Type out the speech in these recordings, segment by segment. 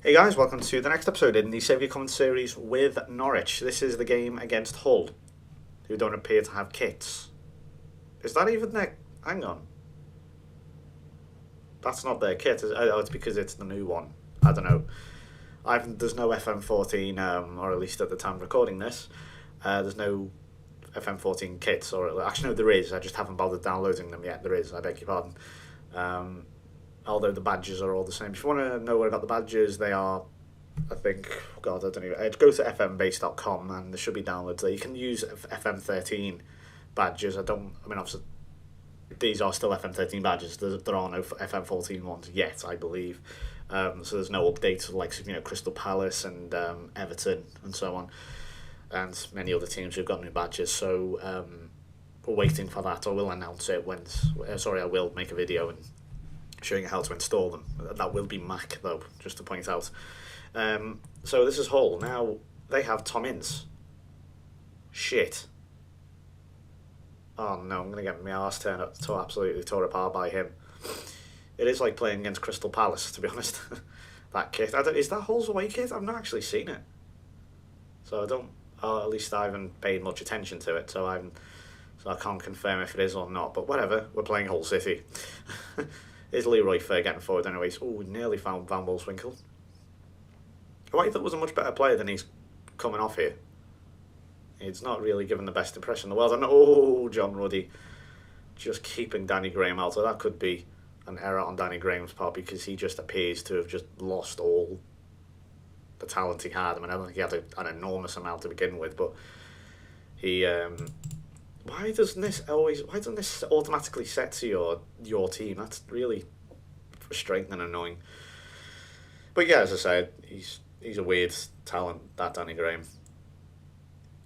Hey guys, welcome to the next episode in the Saviour Cometh series with Norwich. This is the game against Hull, who don't appear to have kits. Is that even their... Hang on. That's not their kit. Oh, it's because it's the new one. I don't know. There's no FM14, or at least at the time of recording this, there's no FM14 kits, or actually no, there is. I just haven't bothered downloading them yet. There is, I beg your pardon. Although the badges are all the same. If you want to know where I got the badges, they are, I think, God, I don't even... Go to fmbase.com and there should be downloads there. You can use FM13 badges. I mean, obviously, these are still FM13 badges. There are no FM14 ones yet, I believe. So there's no updates like, Crystal Palace and Everton and so on. And many other teams who've got new badges. So we're waiting for that. I will announce it when... I will make a video and showing you how to install them. That will be Mac, though, just to point out. So this is Hull. Now, they have Tom Ince. Shit. Oh no, I'm going to get my arse absolutely tore apart by him. It is like playing against Crystal Palace, to be honest. That kit. Is that Hull's away kit? I've not actually seen it. So I don't... at least I haven't paid much attention to it, so I can't confirm if it is or not. But whatever, we're playing Hull City. Is Leroy Fair getting forward anyways? Oh, we nearly found Van Wolfswinkel. Who I thought was a much better player than he's coming off here. He's not really given the best impression in the world. And John Ruddy just keeping Danny Graham out. So that could be an error on Danny Graham's part because he just appears to have just lost all the talent he had. I mean, I don't think he had an enormous amount to begin with, but he... Why doesn't this automatically set to your team? That's really frustrating and annoying. But yeah, as I said, he's a weird talent, that Danny Graham.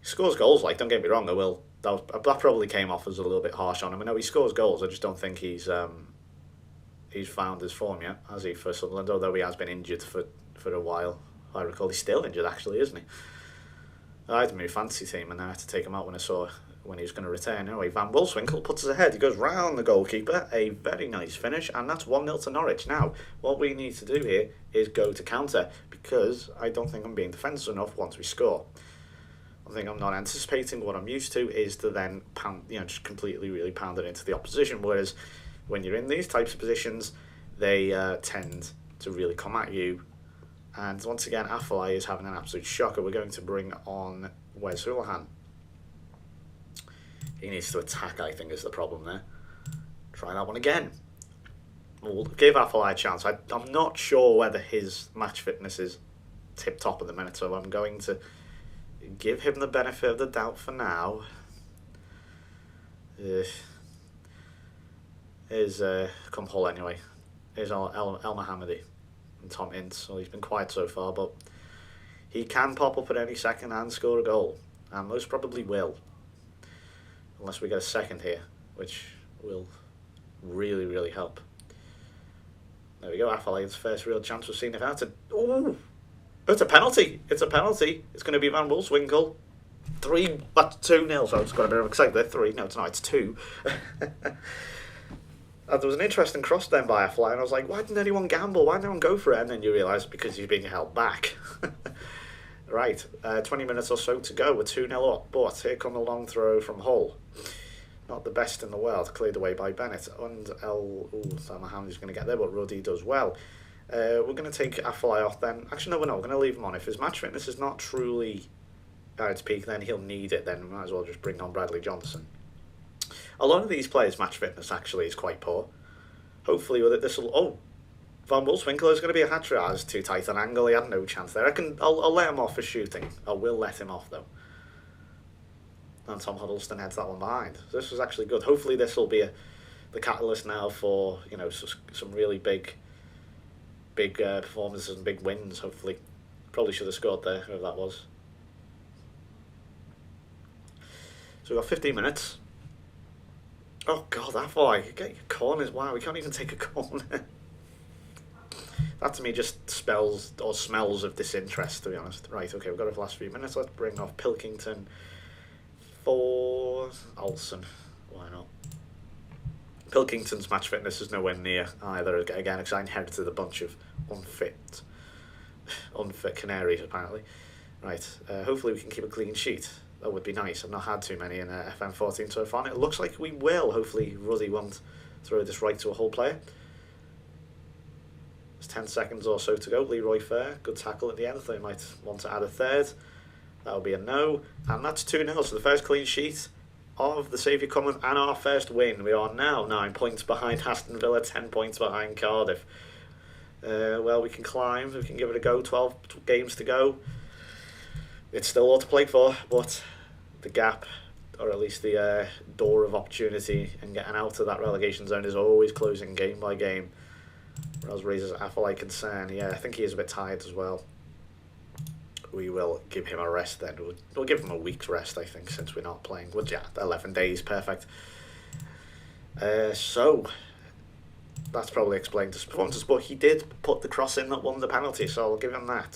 He scores goals, don't get me wrong, that probably came off as a little bit harsh on him. I know he scores goals, I just don't think he's found his form yet, has he, for Sunderland, although he has been injured for a while. I recall he's still injured, actually, isn't he? I had him in my fantasy team and I had to take him out when he was going to return. Anyway, Van Wolfswinkel puts us ahead. He goes round the goalkeeper. A very nice finish, and that's 1-0 to Norwich. Now, what we need to do here is go to counter, because I don't think I'm being defensive enough once we score. I think I'm not anticipating. What I'm used to is to then just completely really pound it into the opposition, whereas when you're in these types of positions, they tend to really come at you. And once again, Afellay is having an absolute shocker. We're going to bring on Wes Houlihan. He needs to attack, I think, is the problem there. Try that one again. We'll give Afellay a chance. I'm not sure whether his match fitness is tip-top at the minute, so I'm going to give him the benefit of the doubt for now. Here's come Hull anyway. Here's El Mohammadi and Tom Ince. Well, he's been quiet so far, but he can pop up at any second and score a goal, and most probably will. Unless we get a second here, which will really, really help. There we go, Affelay's first real chance we've seen. If that's it's a penalty. It's a penalty. It's going to be Van Wolfswinkel. 3, that's 2-0, so I was got a bit excited there. 3, no, it's not, it's 2. There was an interesting cross then by Afellay, and I was like, why didn't anyone gamble? Why didn't anyone go for it? And then you realise because he's being held back. Right, 20 minutes or so to go. We're 2-0 up, but here come the long throw from Hull. Not the best in the world, cleared away by Bennett. And Mohammadi's going to get there, but Ruddy does well. We're going to take Afellay off then. Actually, no, we're not. We're going to leave him on. If his match fitness is not truly at its peak, then he'll need it. Then we might as well just bring on Bradley Johnson. A lot of these players' match fitness actually is quite poor. Hopefully with it, this will... Van Wolfswinkel is going to be a hat-trick. It's too tight an angle. He had no chance there. I'll let him off for shooting. I will let him off, though. And Tom Huddleston heads that one behind. So this was actually good. Hopefully this will be the catalyst now for, some really big performances and big wins, hopefully. Probably should have scored there, whoever that was. So we've got 15 minutes. Oh, God, Afellay. Get your corners. Wow, we can't even take a corner. That to me just spells or smells of disinterest, to be honest. Right, okay, we've got the last few minutes. Let's bring off Pilkington for Olsen. Why not? Pilkington's match fitness is nowhere near either, again, because I inherited a bunch of unfit unfit Canaries, apparently. Right, hopefully we can keep a clean sheet. That would be nice. I've not had too many in FM14 so far. It looks like we will. Hopefully Ruddy won't throw this right to a whole player. There's 10 seconds or so to go. Leroy Fair, good tackle at the end. They might want to add a third. That'll be a no. And that's 2-0. So the first clean sheet of the Saviour Cometh and our first win. We are now 9 points behind Aston Villa, 10 points behind Cardiff. Well, we can climb. We can give it a go. 12 games to go. It's still all to play for, but the gap, or at least the door of opportunity and getting out of that relegation zone is always closing game by game. Whereas raises Affelay concern. Yeah, I think he is a bit tired as well. We will give him a rest then. We'll give him a week's rest, I think, since we're not playing. Well, yeah, 11 days, perfect. So, that's probably explained his performances, but he did put the cross in that won the penalty, so I'll give him that.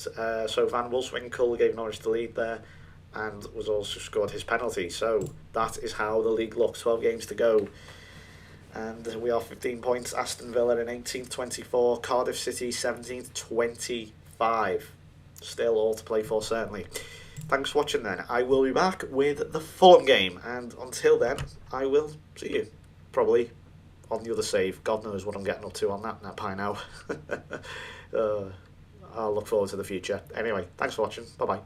So Van Wolfswinkel gave Norwich the lead there, and was also scored his penalty. So that is how the league looks. 12 games to go, and we are 15 points. Aston Villa in 18th, 24. Cardiff City 17th, 25. Still all to play for, certainly. Thanks for watching then. I will be back with the Fulham game, and until then, I will see you probably on the other save. God knows what I'm getting up to on that pie now. I'll look forward to the future. Anyway, thanks for watching. Bye bye.